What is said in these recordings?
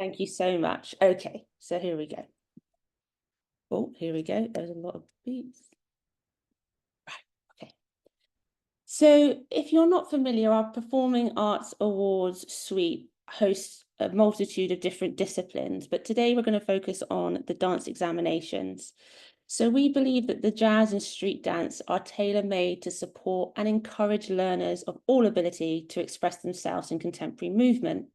Thank you so much. Okay, so here we go. Oh, here we go. There's a lot of beats. Right, okay. So if you're not familiar, our Performing Arts Awards suite hosts a multitude of different disciplines, but today we're going to focus on the dance examinations. So we believe that the jazz and street dance are tailor-made to support and encourage learners of all ability to express themselves in contemporary movement.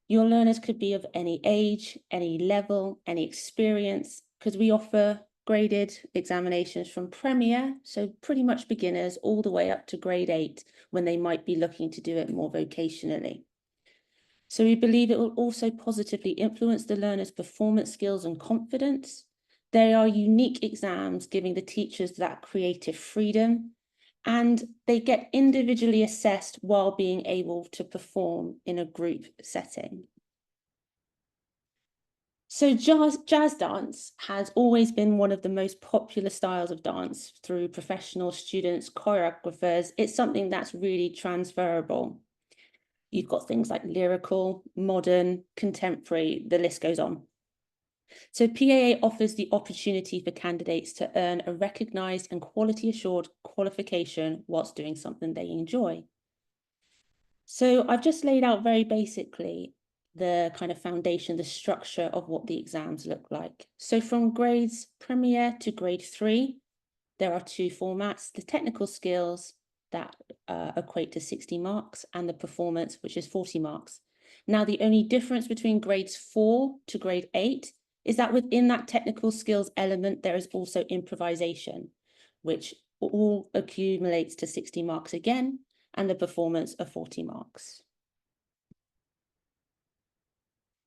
Your learners could be of any age, any level, any experience, because we offer graded examinations from Premier, so pretty much beginners, all the way up to grade 8, when they might be looking to do it more vocationally. So we believe it will also positively influence the learner's performance skills and confidence. They are unique exams, giving the teachers that creative freedom, and they get individually assessed while being able to perform in a group setting. So jazz dance has always been one of the most popular styles of dance through professional students, choreographers. It's something that's really transferable. You've got things like lyrical, modern, contemporary, the list goes on. So PAA offers the opportunity for candidates to earn a recognised and quality assured qualification whilst doing something they enjoy. So I've just laid out very basically the kind of foundation, the structure of what the exams look like. So from grades Premier to grade 3, there are 2 formats: the technical skills that equate to 60 marks and the performance, which is 40 marks. Now, the only difference between grades 4 to grade 8 is that within that technical skills element, there is also improvisation, which all accumulates to 60 marks again, and the performance of 40 marks.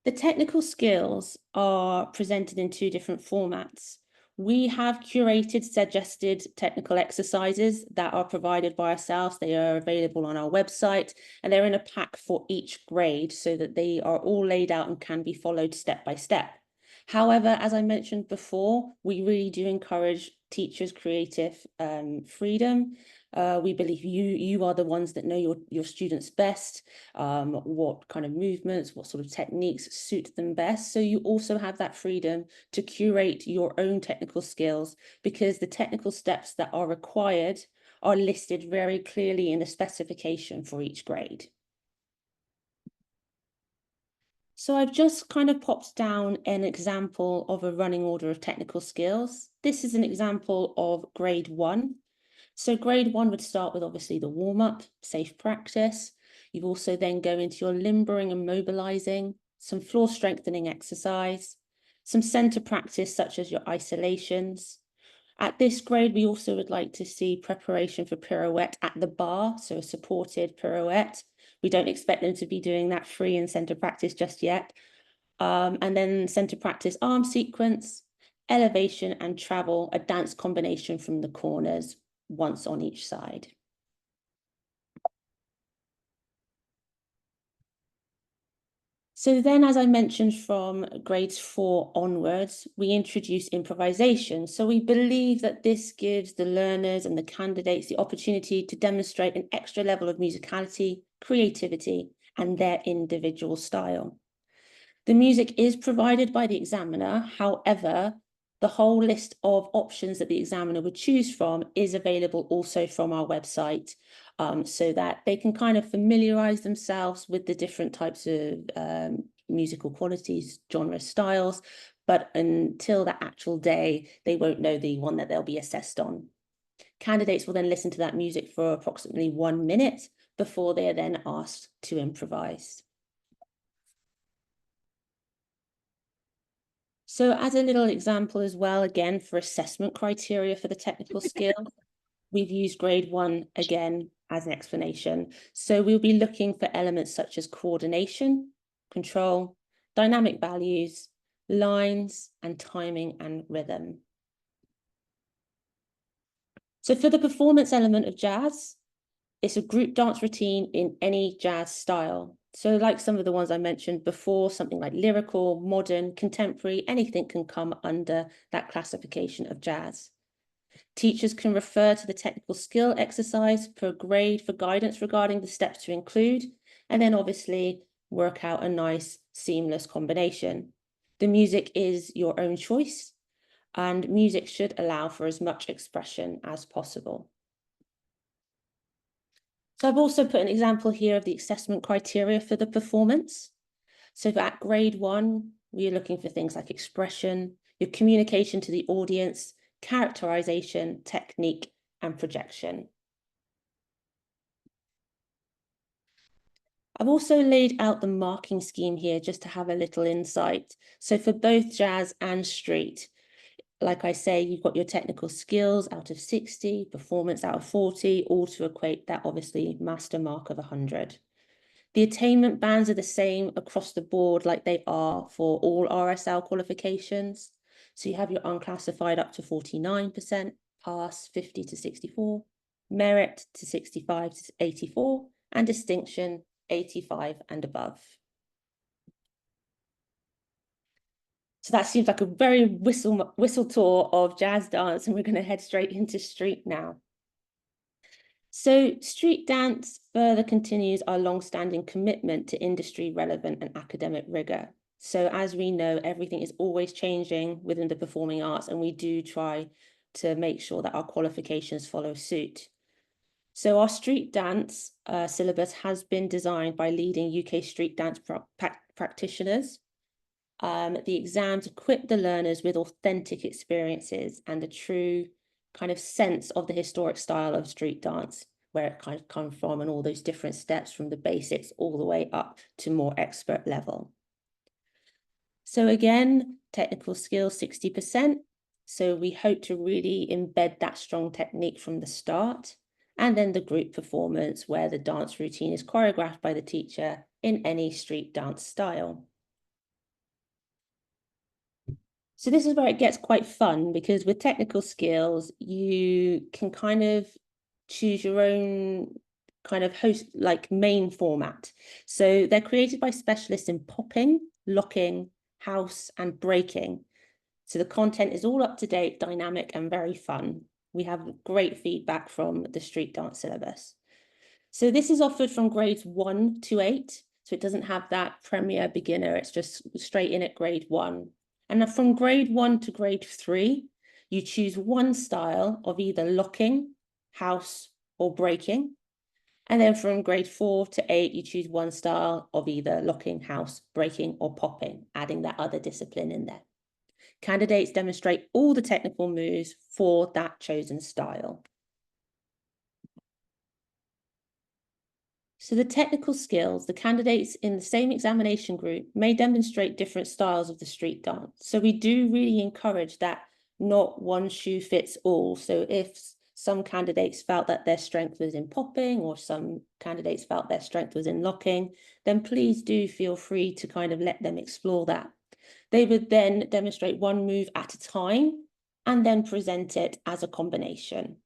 The technical skills are presented in 2 different formats. We have curated suggested technical exercises that are provided by ourselves. They are available on our website, and they're in a pack for each grade so that they are all laid out and can be followed step by step. However, as I mentioned before, we really do encourage teachers' creative freedom. We believe you are the ones that know your students best, what kind of movements, what sort of techniques suit them best. So you also have that freedom to curate your own technical skills, because the technical steps that are required are listed very clearly in the specification for each grade. So I've just kind of popped down an example of a running order of technical skills. This is an example of grade 1. So grade 1 would start with obviously the warm-up, safe practice. You also then go into your limbering and mobilizing, some floor strengthening exercise, some center practice such as your isolations. At this grade, we also would like to see preparation for pirouette at the bar, so a supported pirouette. We don't expect them to be doing that free in center practice just yet. And then center practice arm sequence, elevation and travel, a dance combination from the corners, once on each side. So then, as I mentioned, from grades 4 onwards, we introduce improvisation. So we believe that this gives the learners and the candidates the opportunity to demonstrate an extra level of musicality, creativity, and their individual style. The music is provided by the examiner. However, the whole list of options that the examiner would choose from is available also from our website, so that they can kind of familiarize themselves with the different types of musical qualities, genre, styles, but until the actual day, they won't know the one that they'll be assessed on. Candidates will then listen to that music for approximately 1 minute before they are then asked to improvise. So as a little example as well, again, for assessment criteria for the technical skills, we've used grade 1 again as an explanation. So we'll be looking for elements such as coordination, control, dynamic values, lines, and timing and rhythm. So for the performance element of jazz, it's a group dance routine in any jazz style. So like some of the ones I mentioned before, something like lyrical, modern, contemporary, anything can come under that classification of jazz. Teachers can refer to the technical skill exercise per grade for guidance regarding the steps to include. And then obviously work out a nice seamless combination. The music is your own choice, and music should allow for as much expression as possible. So I've also put an example here of the assessment criteria for the performance. So at grade 1, we're looking for things like expression, your communication to the audience, characterization, technique, and projection. I've also laid out the marking scheme here just to have a little insight. So for both jazz and street, like I say, you've got your technical skills out of 60, performance out of 40, all to equate that obviously master mark of 100. The attainment bands are the same across the board like they are for all RSL qualifications. So you have your unclassified up to 49%, pass 50 to 64, merit to 65 to 84, and distinction 85 and above. So that seems like a very whistle tour of jazz dance, and we're going to head straight into street now. So street dance further continues our long-standing commitment to industry relevant and academic rigor. So as we know, everything is always changing within the performing arts, and we do try to make sure that our qualifications follow suit. So our street dance syllabus has been designed by leading UK street dance practitioners. The exams equip the learners with authentic experiences and a true kind of sense of the historic style of street dance, where it kind of comes from, and all those different steps from the basics all the way up to more expert level. So again, technical skills 60%. So we hope to really embed that strong technique from the start. And then the group performance, where the dance routine is choreographed by the teacher in any street dance style. So this is where it gets quite fun, because with technical skills, you can kind of choose your own kind of host, like main format. So they're created by specialists in popping, locking, house, and breaking. So the content is all up to date, dynamic, and very fun. We have great feedback from the street dance syllabus. So this is offered from grades 1 to 8. So it doesn't have that premier beginner, it's just straight in at grade 1. And from grade 1 to grade 3, you choose one style of either locking, house, or breaking. And then from grade 4 to 8, you choose one style of either locking, house, breaking, or popping, adding that other discipline in there. Candidates demonstrate all the technical moves for that chosen style. So the technical skills, the candidates in the same examination group may demonstrate different styles of the street dance. So we do really encourage that not one shoe fits all. So if some candidates felt that their strength was in popping, or some candidates felt their strength was in locking, then please do feel free to kind of let them explore that. They would then demonstrate one move at a time and then present it as a combination.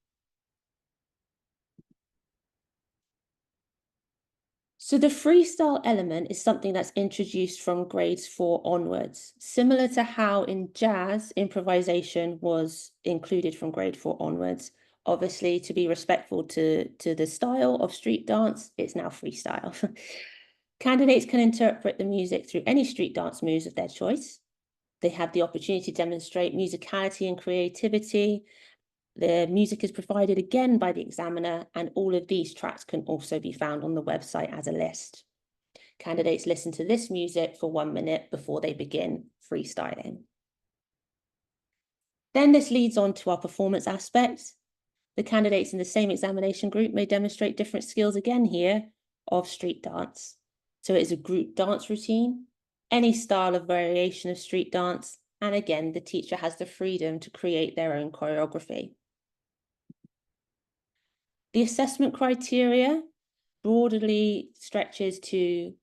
So the freestyle element is something that's introduced from grades 4 onwards, similar to how in jazz, improvisation was included from grade 4 onwards. Obviously, to be respectful to the style of street dance, it's now freestyle. Candidates can interpret the music through any street dance moves of their choice. They have the opportunity to demonstrate musicality and creativity. The music is provided again by the examiner, and all of these tracks can also be found on the website as a list. Candidates listen to this music for 1 minute before they begin freestyling. Then this leads on to our performance aspects. The candidates in the same examination group may demonstrate different skills again here of street dance. So it is a group dance routine, any style of variation of street dance, and again, the teacher has the freedom to create their own choreography. The assessment criteria broadly stretches to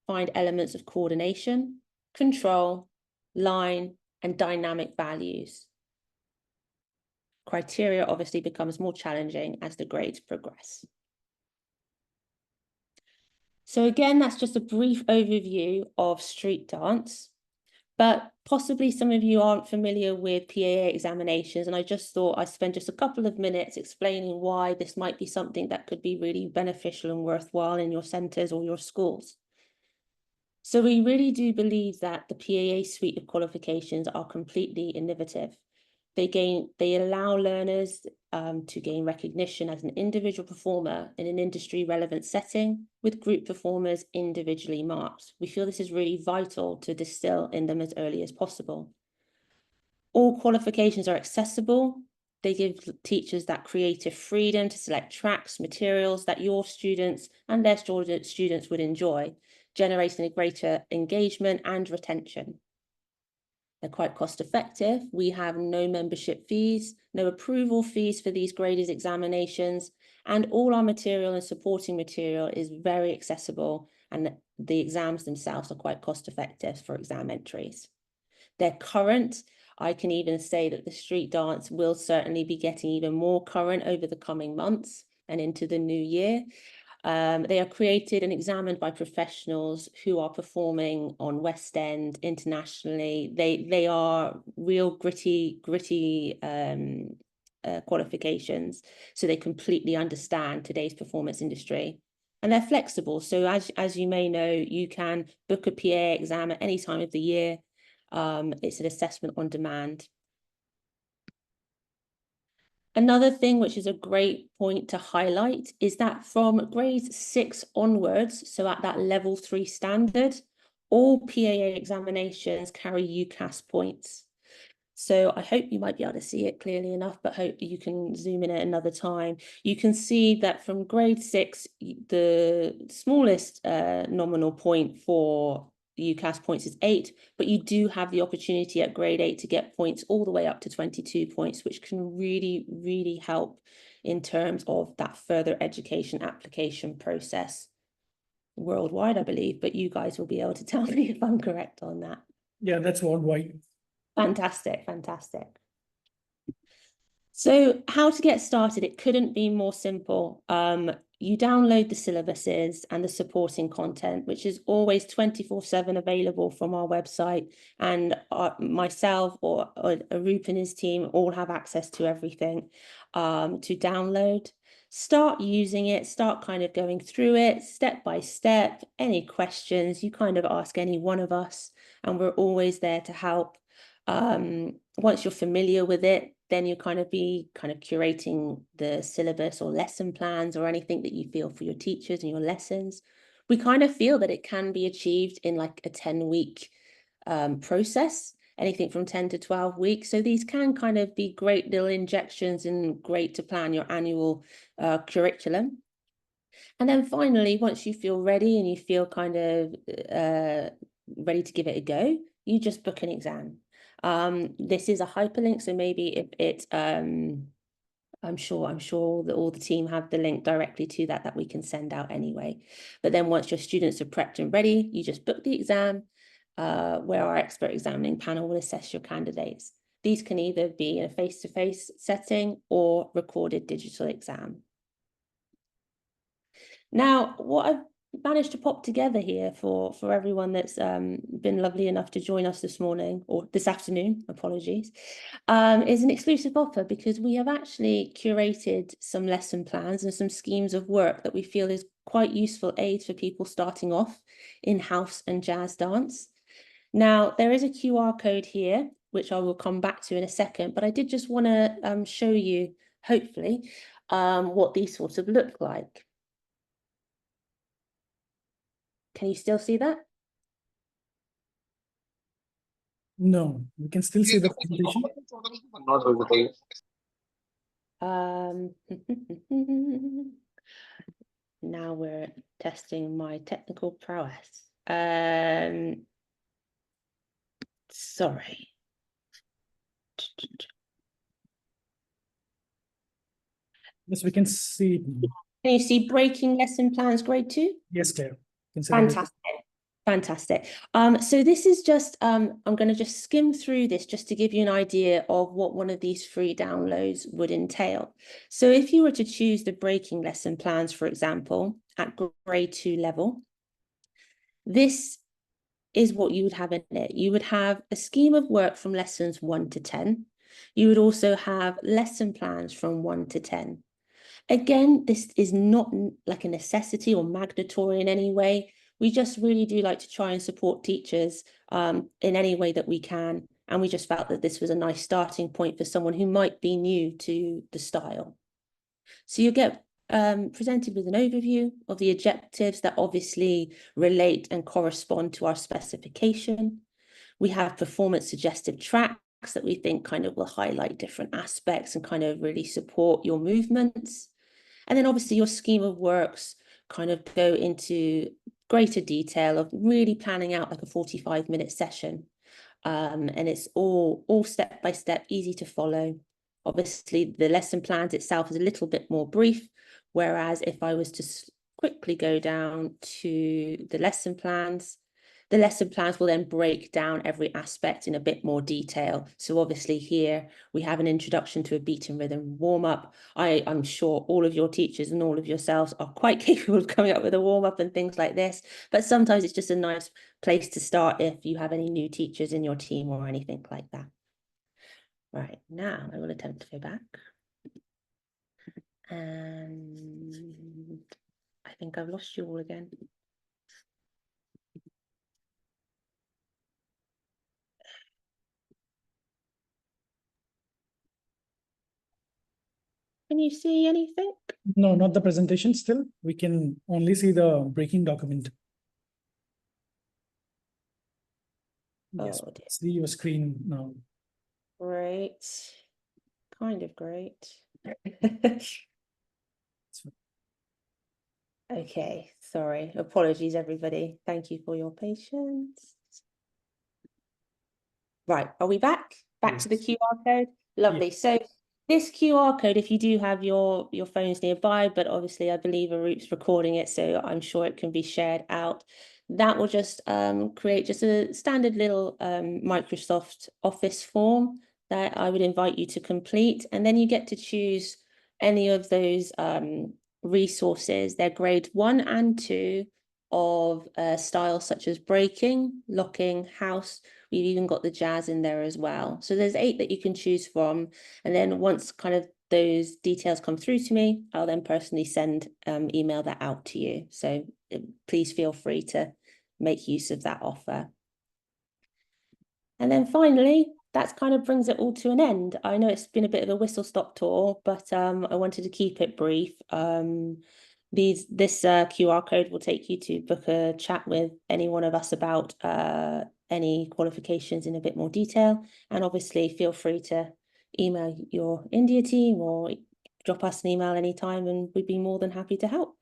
find elements of coordination, control, line, and dynamic values. Criteria obviously becomes more challenging as the grades progress. So again, that's just a brief overview of street dance, but possibly some of you aren't familiar with PAA examinations, and I just thought I'd spend just a couple of minutes explaining why this might be something that could be really beneficial and worthwhile in your centres or your schools. So we really do believe that the PAA suite of qualifications are completely innovative. They allow learners to gain recognition as an individual performer in an industry relevant setting, with group performers individually marked. We feel this is really vital to distill in them as early as possible. All qualifications are accessible. They give teachers that creative freedom to select tracks, materials that your students and their students would enjoy, generating a greater engagement and retention. They're quite cost effective. We have no membership fees, no approval fees for these graded examinations, and all our material and supporting material is very accessible, and the exams themselves are quite cost effective for exam entries. They're current. I can even say that the street dance will certainly be getting even more current over the coming months and into the new year. They are created and examined by professionals who are performing on West End internationally. They are real gritty qualifications, so they completely understand today's performance industry. And they're flexible. So as you may know, you can book a PA exam at any time of the year. It's an assessment on demand. Another thing which is a great point to highlight is that from grade 6 onwards, so at that level 3 standard, all PAA examinations carry UCAS points. So I hope you might be able to see it clearly enough, but hope you can zoom in at another time. You can see that from grade 6, the smallest nominal point for UCAS points is 8, but you do have the opportunity at grade 8 to get points all the way up to 22 points, which can really, really help in terms of that further education application process worldwide, I believe, but you guys will be able to tell me if I'm correct on that. Yeah, that's worldwide. Fantastic, fantastic. So how to get started, it couldn't be more simple. You download the syllabuses and the supporting content, which is always 24/7 available from our website. And myself or Arup and his team all have access to everything to download. Start using it, start kind of going through it step by step. Any questions, you kind of ask any one of us, and we're always there to help. Once you're familiar with it, then you kind of curating the syllabus or lesson plans or anything that you feel for your teachers and your lessons. We kind of feel that it can be achieved in like a 10-week process, anything from 10 to 12 weeks. So these can kind of be great little injections and great to plan your annual curriculum. And then finally, once you feel ready and you feel kind of ready to give it a go, you just book an exam. This is a hyperlink, so maybe if it I'm sure that all the team have the link directly to that we can send out anyway. But then once your students are prepped and ready, you just book the exam where our expert examining panel will assess your candidates. These can either be in a face-to-face setting or recorded digital exam. Now, what I've managed to pop together here for everyone that's been lovely enough to join us this morning, or this afternoon, apologies, is an exclusive offer, because we have actually curated some lesson plans and some schemes of work that we feel is quite useful aids for people starting off in house and jazz dance. Now, there is a QR code here, which I will come back to in a second, but I did just want to show you, hopefully, what these sort of look like. Can you still see that? No, we can still see the presentation. Not visible. Now we're testing my technical prowess. Sorry. Yes, we can see. Can you see breaking lesson plans grade 2? Yes, Claire. Fantastic. Fantastic. So this is just, I'm going to just skim through this just to give you an idea of what one of these free downloads would entail. So if you were to choose the breaking lesson plans, for example, at grade 2 level, this is what you would have in it. You would have a scheme of work from lessons 1 to 10. You would also have lesson plans from 1 to 10. Again, this is not like a necessity or mandatory in any way. We just really do like to try and support teachers in any way that we can. And we just felt that this was a nice starting point for someone who might be new to the style. So you get presented with an overview of the objectives that obviously relate and correspond to our specification. We have performance suggestive tracks that we think kind of will highlight different aspects and kind of really support your movements. And then obviously your scheme of works kind of go into greater detail of really planning out like a 45-minute session. And it's all step by step, easy to follow. Obviously, the lesson plans itself is a little bit more brief, whereas if I was to quickly go down to the lesson plans will then break down every aspect in a bit more detail. So obviously here we have an introduction to a beat and rhythm warm-up. I'm sure all of your teachers and all of yourselves are quite capable of coming up with a warm-up and things like this, but sometimes it's just a nice place to start if you have any new teachers in your team or anything like that. Right, now I will attempt to go back. And I think I've lost you all again. Can you see anything? No, not the presentation still. We can only see the breaking document. Yes, Oh dear. see your screen now. Great. Kind of great. Okay, sorry. Apologies, everybody. Thank you for your patience. Right, are we back? Back to the Yes. QR code? Lovely. So this QR code, if you do have your phones nearby, but obviously I believe Arup's recording it, so I'm sure it can be shared out. That will just create just a standard little Microsoft Office form that I would invite you to complete. And then you get to choose any of those resources. They're grade 1 and 2 of styles such as breaking, locking, house. We've even got the jazz in there as well. So there's 8 that you can choose from. And then once kind of those details come through to me, I'll then personally email that out to you. So please feel free to make use of that offer. And then finally, that kind of brings it all to an end. I know it's been a bit of a whistle-stop tour, but I wanted to keep it brief. This QR code will take you to book a chat with any one of us about any qualifications in a bit more detail. And obviously feel free to email your India team or drop us an email anytime and we'd be more than happy to help.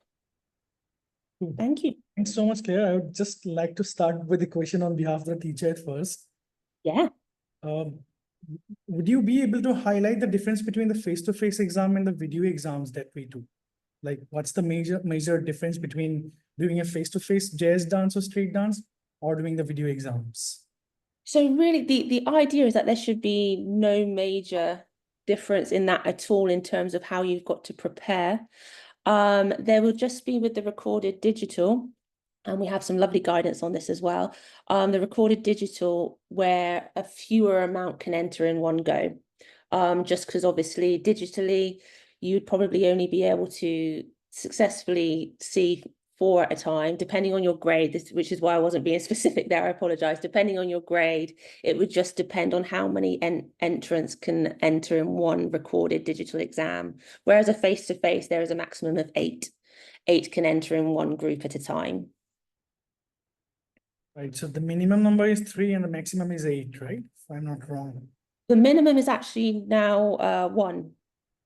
Thank you. Thanks so much, Claire. I would just like to start with a question on behalf of the teacher at first. Yeah. Would you be able to highlight the difference between the face-to-face exam and the video exams that we do? Like, what's the major difference between doing a face-to-face jazz dance or street dance or doing the video exams? So really the idea is that there should be no major difference in that at all in terms of how you've got to prepare. There will just be with the recorded digital, and we have some lovely guidance on this as well. The recorded digital where a fewer amount can enter in one go. Just because obviously digitally, you'd probably only be able to successfully see 4 at a time, depending on your grade, which is why I wasn't being specific there, I apologize. Depending on your grade, it would just depend on how many entrants can enter in one recorded digital exam. Whereas a face-to-face, there is a maximum of 8. 8 can enter in one group at a time. Right, so the minimum number is 3 and the maximum is 8, right? If I'm not wrong. The minimum is actually now 1.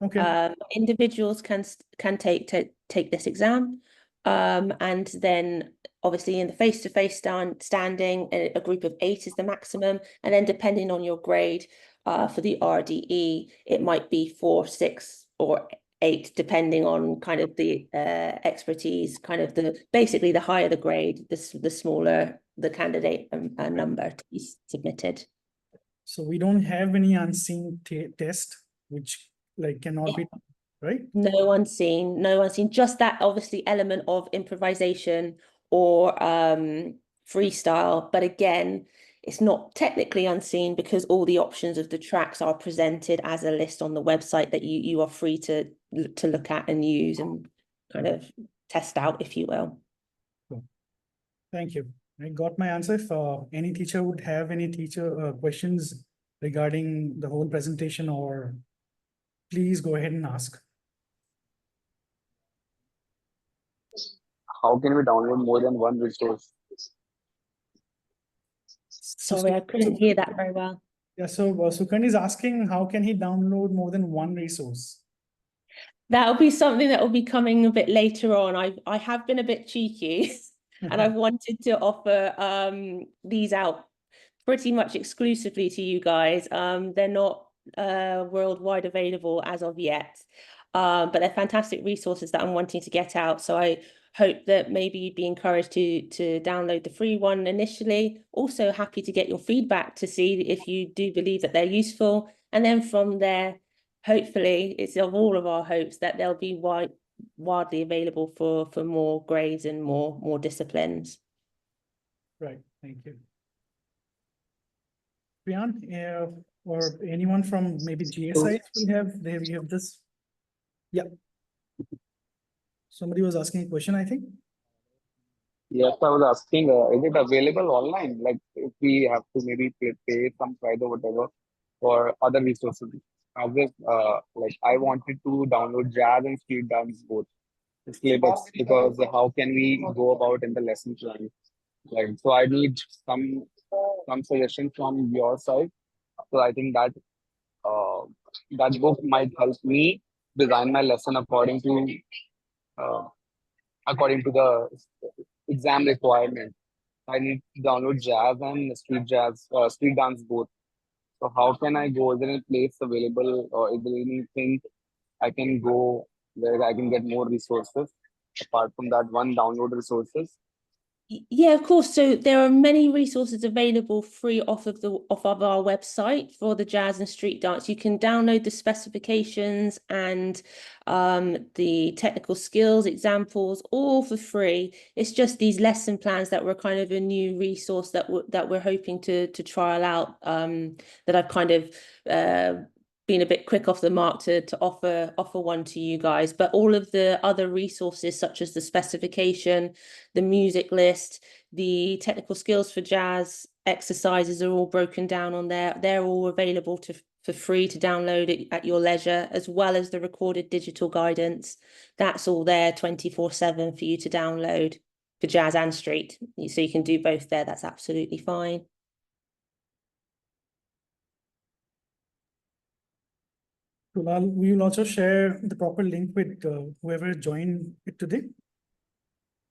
Okay. Individuals can take this exam. And then obviously in the face-to-face standing, a group of 8 is the maximum. And then depending on your grade for the RDE, it might be 4, 6, or 8, depending on kind of the expertise, kind of basically the higher the grade, the smaller the candidate number to be submitted. So we don't have any unseen test, which like cannot be, right? No unseen, just that obviously element of improvisation or freestyle. But again, it's not technically unseen because all the options of the tracks are presented as a list on the website that you are free to look at and use and kind of test out, if you will. Cool. Thank you. I got my answer. If any teacher would have any questions regarding the whole presentation, or please go ahead and ask. How can we download more than one resource? Sorry, I couldn't hear that very well. Yeah, so Sukhan is asking, how can he download more than one resource? That'll be something that will be coming a bit later on. I have been a bit cheeky and I've wanted to offer these out pretty much exclusively to you guys. They're not worldwide available as of yet, but they're fantastic resources that I'm wanting to get out. So I hope that maybe you'd be encouraged to download the free one initially. Also happy to get your feedback to see if you do believe that they're useful. And then from there, hopefully, it's of all of our hopes that they'll be widely available for more grades and more disciplines. Right, thank you. Priyan, or anyone from maybe GSI will have, you have this? Yeah. Somebody was asking a question, I think. Yes, I was asking, is it available online? Like if we have to maybe pay some price or whatever for other resources. I wanted to download jazz and street dance both syllabus, because how can we go about in the lesson plan? Like, so I need some suggestion from your side. So I think that that book might help me design my lesson uh, according to the exam requirement. I need to download jazz and street dance both. So how can I go? Is there any place available, or is there anything I can go where I can get more resources apart from that one download resources? Yeah, of course. So there are many resources available free off of our website for the jazz and street dance. You can download the specifications and the technical skills examples all for free. It's just these lesson plans that were kind of a new resource that we're hoping to trial out, that I've kind of been a bit quick off the mark to offer one to you guys. But all of the other resources, such as the specification, the music list, the technical skills for jazz exercises, are all broken down on there. They're all available for free to download it at your leisure, as well as the recorded digital guidance. That's all there 24/7 for you to download for jazz and street. So you can do both there. That's absolutely fine. Tulal, we will also share the proper link with whoever joined it today.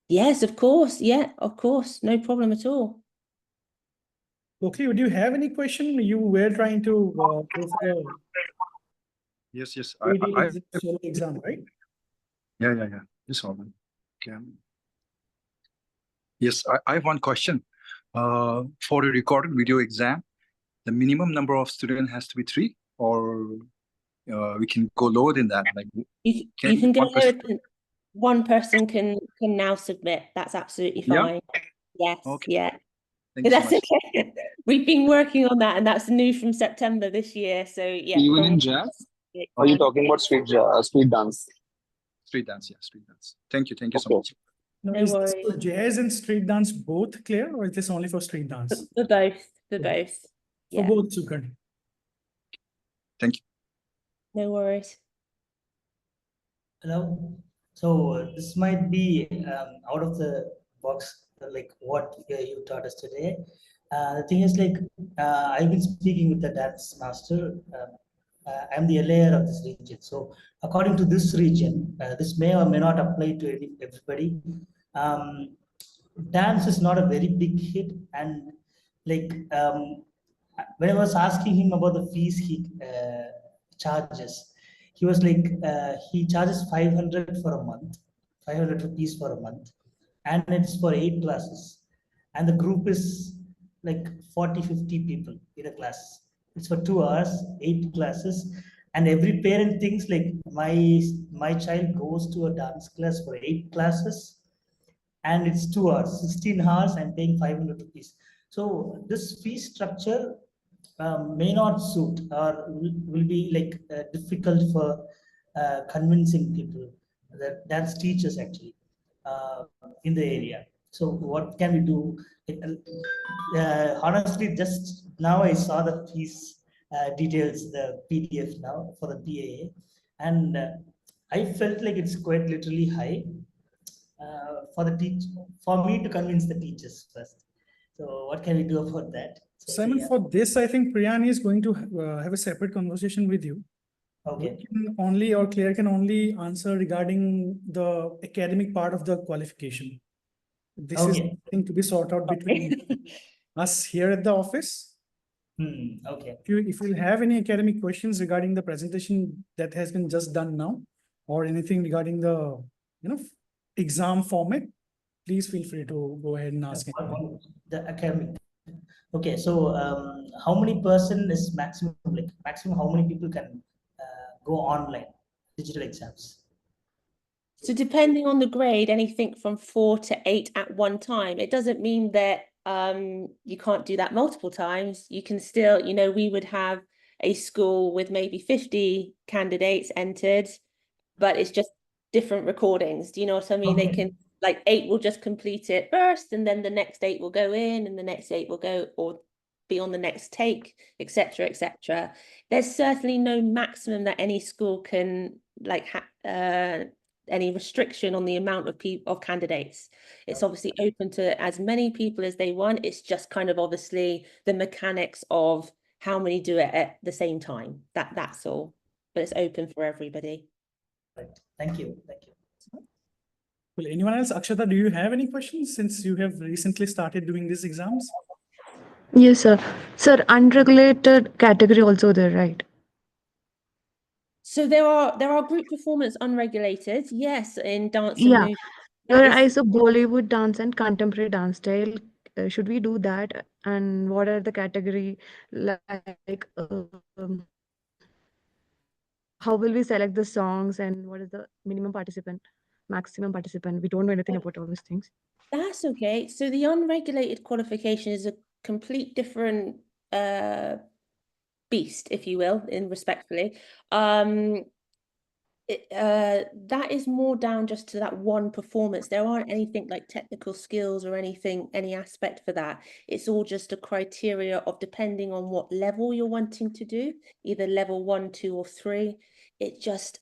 Yes, of course. Yeah, of course. No problem at all. Okay, would you have any question? You were trying to go for a Yes. solo exam, right? Yeah. Yes, all right. Okay. Yes, I have one question. For a recorded video exam, the minimum number of students has to be 3, or we can go lower than that. Like You can go ahead. One person can now submit. That's absolutely fine. Yeah? Yes. Okay. Yeah. Thank you so That's much. okay. We've been working on that, and that's new from September this year. So yeah. Even in jazz? Are you talking about street dance? Street dance, yeah, street dance. Thank you so much. No, No is this worries. for jazz and street dance both, Claire, or is this only for street dance? For both. For Okay. both. For Yeah. both, Sukhan. Thank you. No worries. Hello. So this might be out of the box, like what you taught us today. The thing is, like, I've been speaking with the dance master. I'm the layer of this region. So according to this region, this may or may not apply to everybody. Dance is not a very big hit, and like when I was asking him about the fees he charges, he was like, he charges 500 for a month, 500 rupees for a month, and it's for 8 classes, and the group is like 40-50 people in a class. It's for 2 hours, 8 classes, and every parent thinks like my child goes to a dance class for 8 classes, and it's 2 hours, 16 hours. I'm paying 500 rupees. So this fee structure may not suit, or will be like difficult for convincing people, that dance teachers actually in the area. So what can we do? Honestly, just now I saw the fees details, the PDF now for the PAA, and I felt like it's quite literally high for me to convince the teachers first. So what can we do about that? Simon, yeah. for this, I think Priyani is going to have a separate conversation with you. Okay. We can only, or Claire can only answer regarding the academic part of the qualification. This is Okay. something to be sorted out between us here at the office. Okay. If you have any academic questions regarding the presentation that has been just done now, or anything regarding the exam format, please feel free to go ahead and ask. The academic. Okay, so how many person is maximum? Like maximum, how many people can go online digital exams? So depending on the grade, anything from 4 to 8 at one time. It doesn't mean that you can't do that multiple times. You can still, we would have a school with maybe 50 candidates entered, but it's just different recordings. Do you know what I mean? Okay. They can, like 8 will just complete it first, and then the next 8 will go in, and the next 8 will go or be on the next take, etc., etc. There's certainly no maximum that any school can any restriction on the amount of candidates. It's obviously open to as many people as they want. It's just kind of obviously the mechanics of how many do it at the same time. That's all. But it's open for everybody. Right. Thank you. Thank you. Well, anyone else? Akshata, do you have any questions since you have recently started doing these exams? Yes, sir. Sir, unregulated category also there, right? So there are group performance unregulated, yes, in dance and Yeah. music. Where That I is, saw Bollywood dance and contemporary dance style. Should we do that? And what are the category like? How will we select the songs and what is the minimum participant, maximum participant? We don't know anything about all these things. that's okay. So the unregulated qualification is a complete different beast, if you will, in respectfully. That is more down just to that one performance. There aren't anything like technical skills or anything, any aspect for that. It's all just a criteria of depending on what level you're wanting to do, either level 1, 2, or 3. It just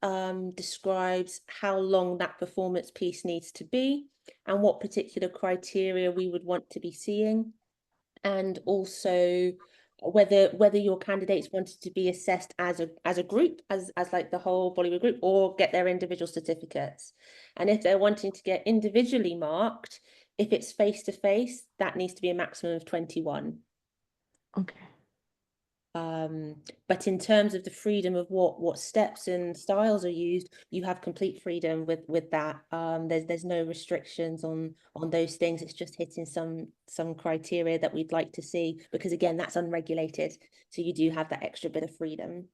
describes how long that performance piece needs to be and what particular criteria we would want to be seeing, and also whether your candidates wanted to be assessed as a group, as like the whole Bollywood group, or get their individual certificates. And if they're wanting to get individually marked, if it's face to face, that needs to be a maximum of 21. Okay. But in terms of the freedom of what steps and styles are used, you have complete freedom with that. There's no restrictions on those things. It's just hitting some criteria that we'd like to see, because again, that's unregulated, so you do have that extra bit of freedom.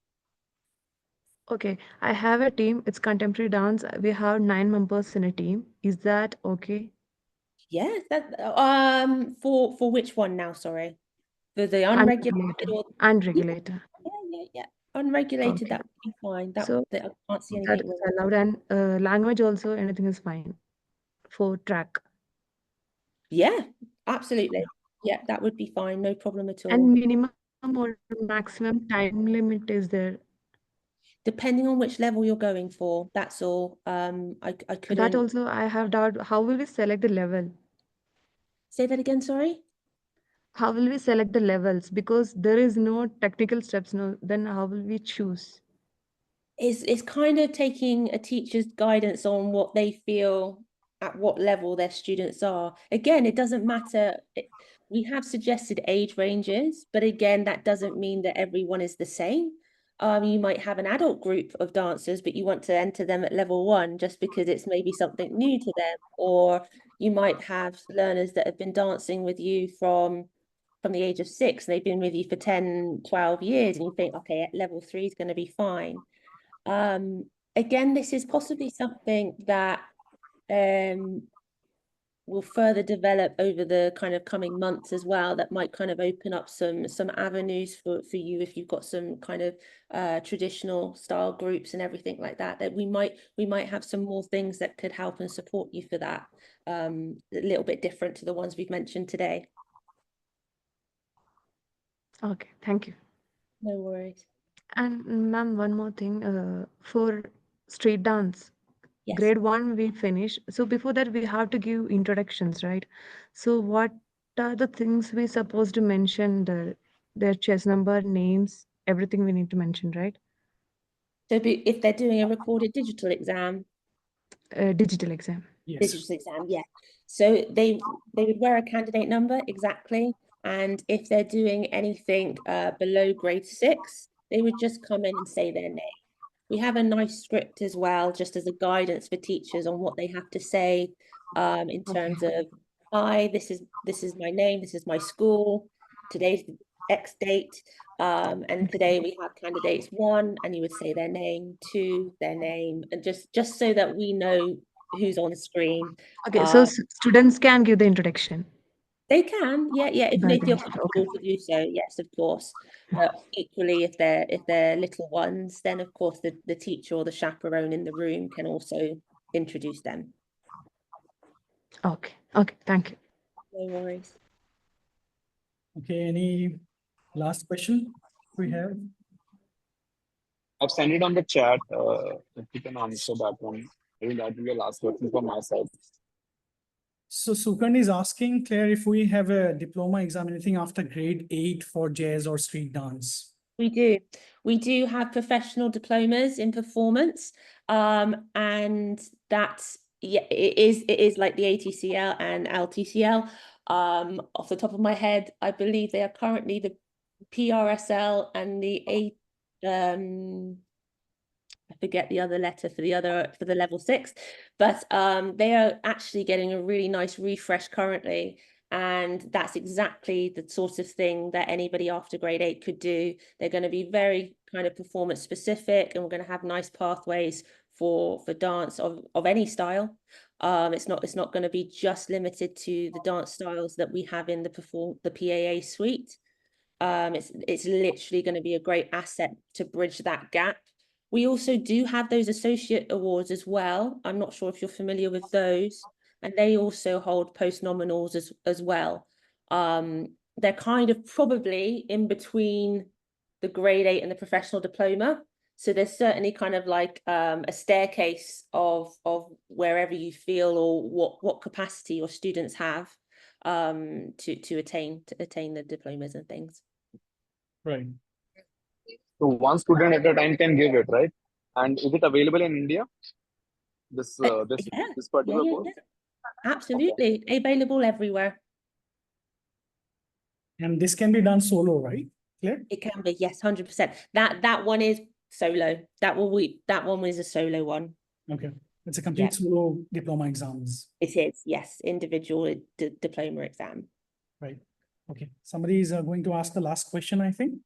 Okay, I have a team. It's contemporary dance. We have 9 members in a team. Is that okay? Yeah, that for which one now? Sorry, for the unregulated or Unregulated. yeah. Unregulated, Okay. that would be fine. So I can't see that anything is wrong. allowed, and language also, anything is fine for track. Yeah, absolutely. Yeah, that would be fine. No problem at all. And minimum or maximum time limit is there? Depending on which level you're going for, that's all. I That couldn't also I have doubt. How will we select the level? say that again, sorry. How will we select the levels? Because there is no technical steps. No, then how will we choose? It's kind of taking a teacher's guidance on what they feel at what level their students are. Again, it doesn't matter. We have suggested age ranges, but again, that doesn't mean that everyone is the same. You might have an adult group of dancers, but you want to enter them at level 1 just because it's maybe something new to them, or you might have learners that have been dancing with you from the age of 6, they've been with you for 10, 12 years, and you think, okay, at level 3 is going to be fine. Again, this is possibly something that will further develop over the kind of coming months as well, that might kind of open up some avenues for you if you've got some kind of traditional style groups and everything like that, that we might have some more things that could help and support you for that, a little bit different to the ones we've mentioned today. Okay, thank you. No worries. And ma'am, one more thing, for street dance, Yes. grade 1 we finish. So before that we have to give introductions, right? So what are the things we supposed to mention? Their chess number, names, everything we need to mention, right? So if they're doing a recorded digital exam, Digital exam. Yes. digital exam, yeah. So they would wear a candidate number, exactly. And if they're doing anything below grade 6, they would just come in and say their name. We have a nice script as well, just as a guidance for teachers on what they have to say, in terms of, hi, this is my name, this is my school, today's the X date, and today we have candidates 1, and you would say their name, 2, their name, and just so that we know who's on screen. Okay, so students can give the introduction. They can, yeah, if By they feel themselves, comfortable to do so, yes, of course. But equally, if they're little ones, then of course the teacher or the chaperone in the room can also introduce them. Okay, thank you. No worries. Okay, any last question we have? I've sent it on the chat. If you can answer that one. I think that will be the last question from my side. So Sukan is asking, Claire, if we have a diploma exam, anything after grade 8 for jazz or street dance? We do have professional diplomas in performance, and that's, yeah, it is like the ATCL and LTCL. Off the top of my head, I believe they are currently the PRSL and the I forget the other letter for the level 6, but they are actually getting a really nice refresh currently, and that's exactly the sort of thing that anybody after grade 8 could do. They're going to be very kind of performance specific, and we're going to have nice pathways for dance of any style. It's not going to be just limited to the dance styles that we have in the PAA suite. It's literally going to be a great asset to bridge that gap. We also do have those associate awards as well. I'm not sure if you're familiar with those, and they also hold post-nominals as well. They're kind of probably in between the grade 8 and the professional diploma. So there's certainly kind of like a staircase of wherever you feel or what capacity your students have to attain the diplomas and things. Right. So one student at a time can give it, right? And is it available in India? This particular course? Absolutely, available everywhere. And this can be done solo, right, Claire? It can be, yes, 100%. That one is solo. That one is a solo one. Okay, it's a complete solo diploma exams. It is, yes, individual diploma exam. Right. Okay, somebody is going to ask the last question, I think.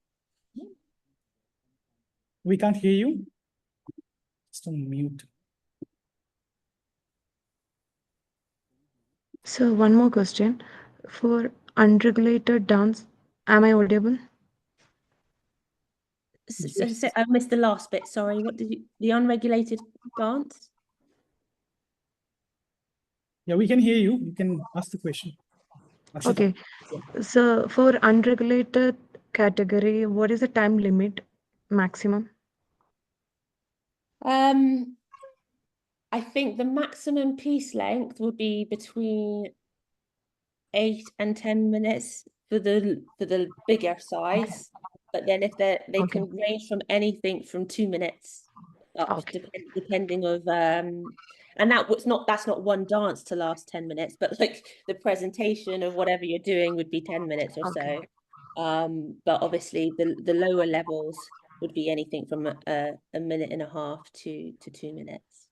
We can't hear you. Just on mute. So one more question. For unregulated dance, am I audible? So I missed the last bit, sorry. What did you, the unregulated dance? Yeah, we can hear you. You can ask the question. Akshata. Okay, so for unregulated category, what is the time limit maximum? I think the maximum piece length would be between 8 and 10 minutes for the bigger size, but then if they can range from anything from 2 minutes up, depending of and that's not one dance to last 10 minutes, but like the presentation of whatever you're doing would be 10 minutes or so. But obviously the lower levels would be anything from a minute and a half to 2 minutes.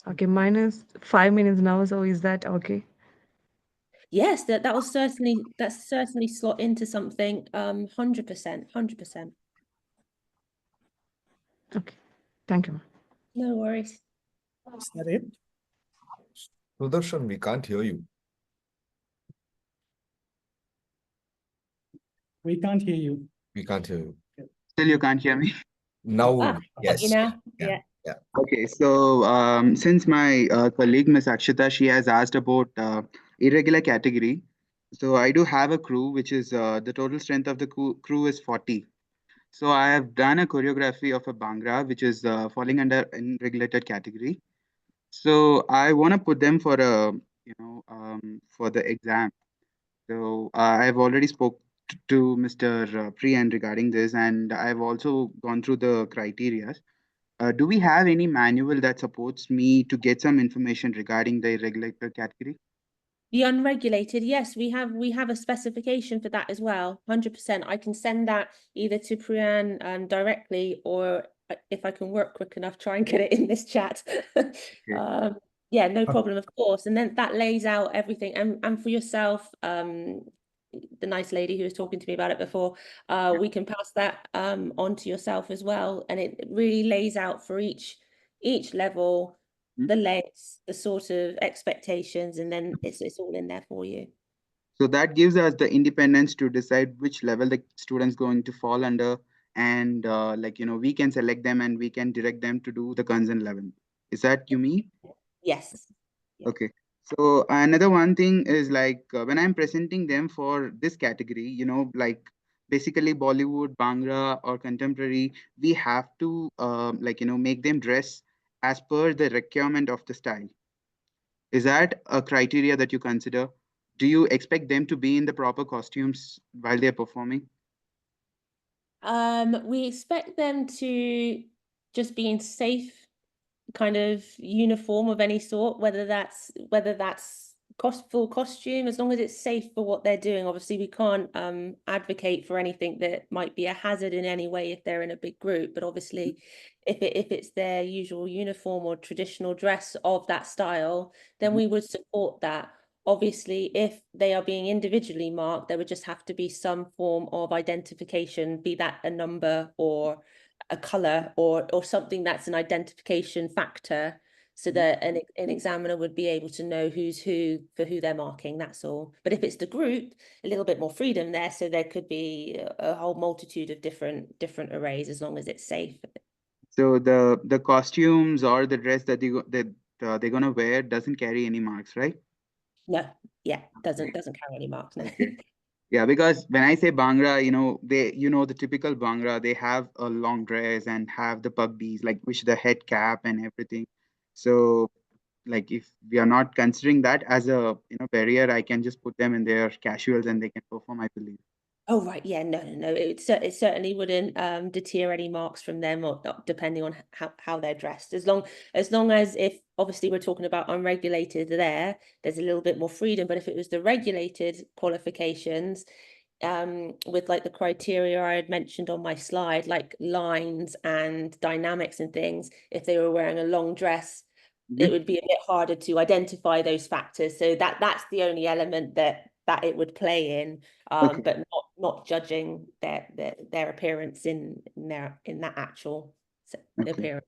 Okay, mine is 5 minutes now, so is that okay? Yes, that will certainly slot into something 100%. Okay, thank you. No worries. Is that it? Sudarshan, we can't hear you. We can't hear you. We can't hear you. Still, you can't hear me. Now, Got yes. you now. Yeah. Yeah. Okay, so since my colleague Ms. Akshita, she has asked about irregular category. So I do have a crew, which is the total strength of the crew is 40. So I have done a choreography of a Bhangra, which is falling under unregulated category. So I want to put them for a, for the exam. So I've already spoke to Mr. Priyan regarding this, and I've also gone through the criteria. Do we have any manual that supports me to get some information regarding the irregular category? The unregulated, yes, we have a specification for that as well. 100%. I can send that either to Priyan directly, or if I can work quick enough, try and get it in this chat. Yeah, no problem, of course. And then that lays out everything. And for yourself, the nice lady who was talking to me about it before, we can pass that on to yourself as well. And it really lays out for each level the legs, the sort of expectations, and then it's all in there for you. So that gives us the independence to decide which level the student's going to fall under, and we can select them and we can direct them to do the concern level. Is that you mean? Yes. Yeah. Okay. So another one thing is when I'm presenting them for this category, basically Bollywood, Bhangra, or contemporary, we have to make them dress as per the requirement of the style. Is that a criteria that you consider? Do you expect them to be in the proper costumes while they're performing? We expect them to just be in safe kind of uniform of any sort, whether that's full costume, as long as it's safe for what they're doing. Obviously, we can't advocate for anything that might be a hazard in any way if they're in a big group. But obviously, if it's their usual uniform or traditional dress of that style, then we would support that. Obviously, if they are being individually marked, there would just have to be some form of identification, be that a number or a color or something that's an identification factor, so that an examiner would be able to know who's who for who they're marking. That's all. But if it's the group, a little bit more freedom there, so there could be a whole multitude of different arrays, as long as it's safe. So the costumes or the dress that they're gonna wear doesn't carry any marks, right? No, yeah, doesn't carry any marks. No. Yeah, because when I say Bhangra, the typical Bhangra, they have a long dress and have the pugdies, like which the head cap and everything. So, like if we are not considering that as a barrier, I can just put them in their casuals and they can perform, I believe. Oh, right. Yeah, no. It certainly wouldn't deter any marks from them, or depending on how they're dressed. As long as, if obviously we're talking about unregulated there's a little bit more freedom. But if it was the regulated qualifications, with like the criteria I had mentioned on my slide, like lines and dynamics and things, if they were wearing a long dress, it would be a bit harder to identify those factors. So that's the only element that it would play in, but not judging their appearance in that actual appearance.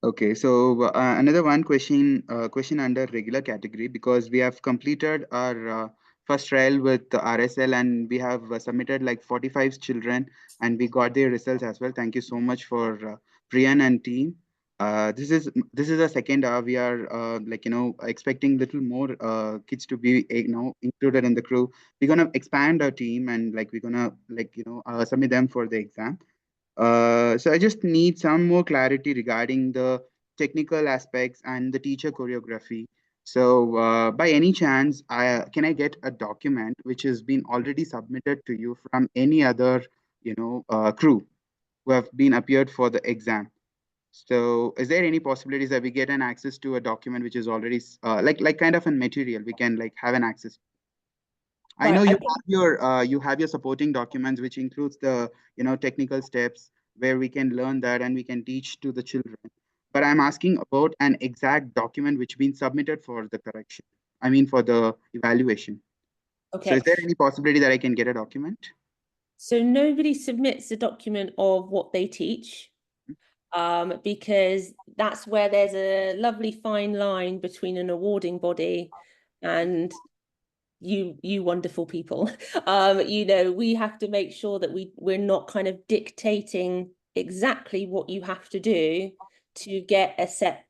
Okay, so another one question under regular category, because we have completed our first trial with the RSL and we have submitted like 45 children and we got their results as well. Thank you so much for Priyan and team. This is a second hour. We are expecting little more kids to be included in the crew. We're gonna expand our team and we're gonna submit them for the exam. So I just need some more clarity regarding the technical aspects and the teacher choreography. So by any chance, can I get a document which has been already submitted to you from any other, crew who have been appeared for the exam? So is there any possibilities that we get an access to a document which is already like kind of a material we can have an access? I know you have your supporting documents, which includes the technical steps where we can learn that and we can teach to the children. But I'm asking about an exact document which been submitted for the correction. I mean for the evaluation. Okay. So is there any possibility that I can get a document? So nobody submits a document of what they teach, because that's where there's a lovely fine line between an awarding body and you wonderful people. You know, we have to make sure that we're not kind of dictating exactly what you have to do to get a set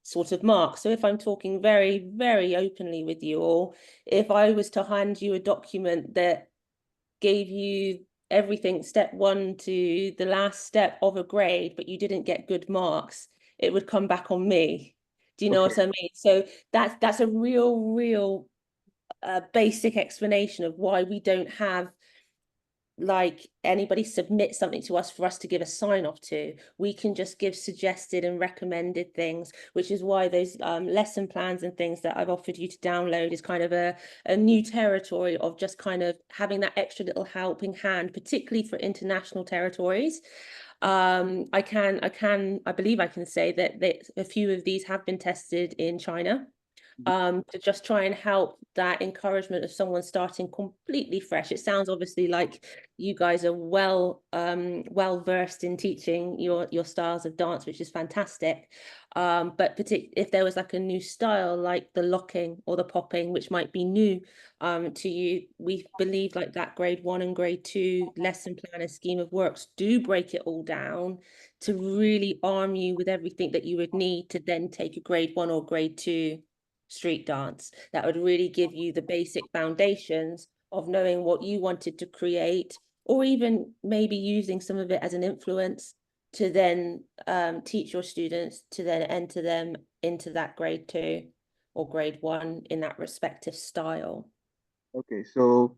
sort of mark. So if I'm talking very, very openly with you all, if I was to hand you a document that gave you everything step 1 to the last step of a grade, but you didn't get good marks, it would come back on me. Do you know Okay. what I mean? So that's a real basic explanation of why we don't have like anybody submit something to us for us to give a sign off to. We can just give suggested and recommended things, which is why those lesson plans and things that I've offered you to download is kind of a new territory of just kind of having that extra little helping hand, particularly for international territories. I believe I can say that a few of these have been tested in China. To just try and help that encouragement of someone starting completely fresh. It sounds obviously like you guys are well versed in teaching your styles of dance, which is fantastic. But if there was like a new style like the locking or the popping, which might be new to you, we believe like that grade 1 and grade 2 lesson plan and scheme of works do break it all down to really arm you with everything that you would need to then take a grade 1 or grade 2 street dance. That would really give you the basic foundations of knowing what you wanted to create, or even maybe using some of it as an influence to then teach your students to then enter them into that grade 2 or grade 1 in that respective style. Okay, so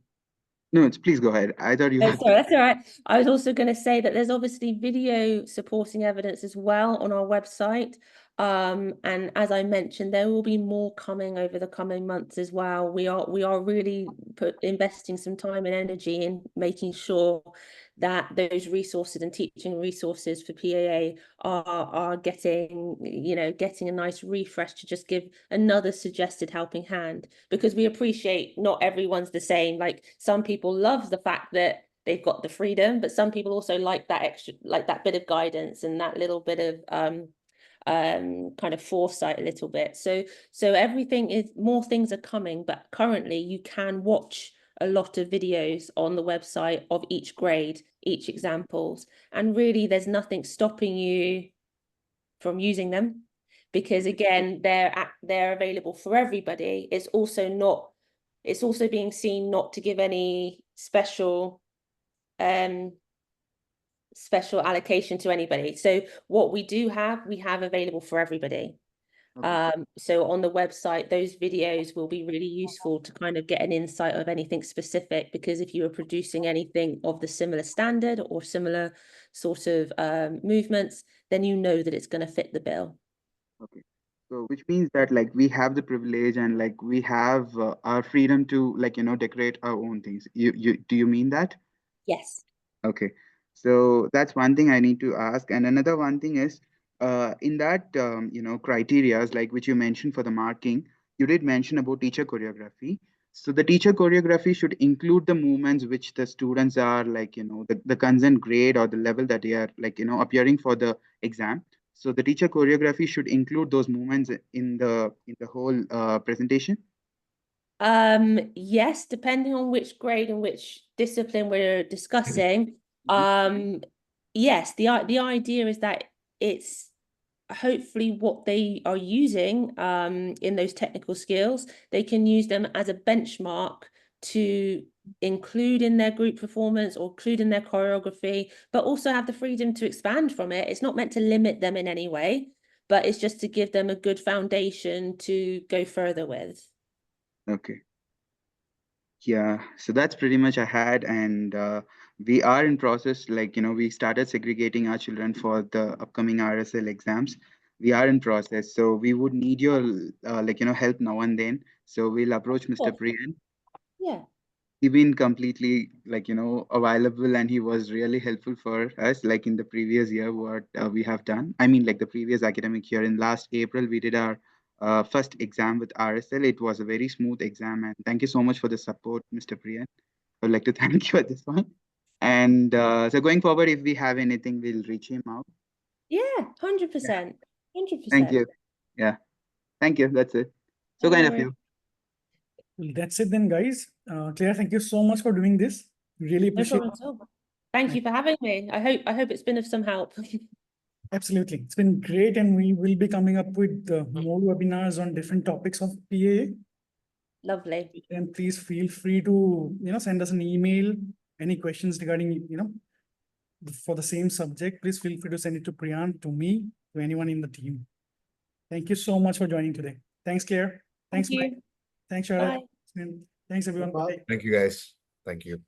no, please go ahead. I thought you Oh, had. sorry, that's all right. I was also going to say that there's obviously video supporting evidence as well on our website. And as I mentioned, there will be more coming over the coming months as well. We are really investing some time and energy in making sure that those resources and teaching resources for PAA are getting a nice refresh to just give another suggested helping hand, because we appreciate not everyone's the same. Like some people love the fact that they've got the freedom, but some people also like that extra, like that bit of guidance and that little bit of kind of foresight a little bit. So everything is, more things are coming, but currently you can watch a lot of videos on the website of each grade, each examples, and really there's nothing stopping you from using them, because again they're available for everybody. It's also being seen not to give any special allocation to anybody. So what we have available for everybody. So on the website, those videos will be really useful to kind of get an insight of anything specific, because if you are producing anything of the similar standard or similar sort of movements, then you know that it's going to fit the bill. Okay, so which means that like we have the privilege and like we have our freedom to like decorate our own things. You do you mean that? Yes. Okay, so that's one thing I need to ask, and another one thing is, in that criterias like which you mentioned for the marking, you did mention about teacher choreography. So the teacher choreography should include the movements which the students are like the concerned grade or the level that they are like appearing for the exam. So the teacher choreography should include those movements in the whole presentation. Yes, depending on which grade and which discipline we're discussing. Yes, the idea is that it's hopefully what they are using in those technical skills, they can use them as a benchmark to include in their group performance or include in their choreography, but also have the freedom to expand from it. It's not meant to limit them in any way, but it's just to give them a good foundation to go further with. Okay. Yeah, so that's pretty much I had, and we are in process. Like we started segregating our children for the upcoming RSL exams. We are in process, so we would need your help now and then. So we'll approach Mr. Cool. Priyan. Yeah. He's been completely available, and he was really helpful for us. Like in the previous year, what we have done. I mean, like the previous academic year in last April, we did our first exam with RSL. It was a very smooth exam, and thank you so much for the support, Mr. Priyan. I would like to thank you at this point. And so going forward, if we have anything, we'll reach him out. Yeah, 100%. Thank 100%. you. Yeah, thank you. That's it. So No kind of worries. you. Well, that's it then, guys. Claire, thank you so much for doing this. Really No appreciate problem at all. Thank you for having me. I hope it's been of some help. Absolutely. It's been great, and we will be coming up with more webinars on different topics of PAA. Lovely. And please feel free to, send us an email, any questions regarding, for the same subject, please feel free to send it to Priyan, to me, to anyone in the team. Thank you so much for joining today. Thanks, Claire. Thanks, Thank Mike. you. Thanks, Sharad. Bye. Thanks, everyone. Bye. Thank you, guys. Thank you.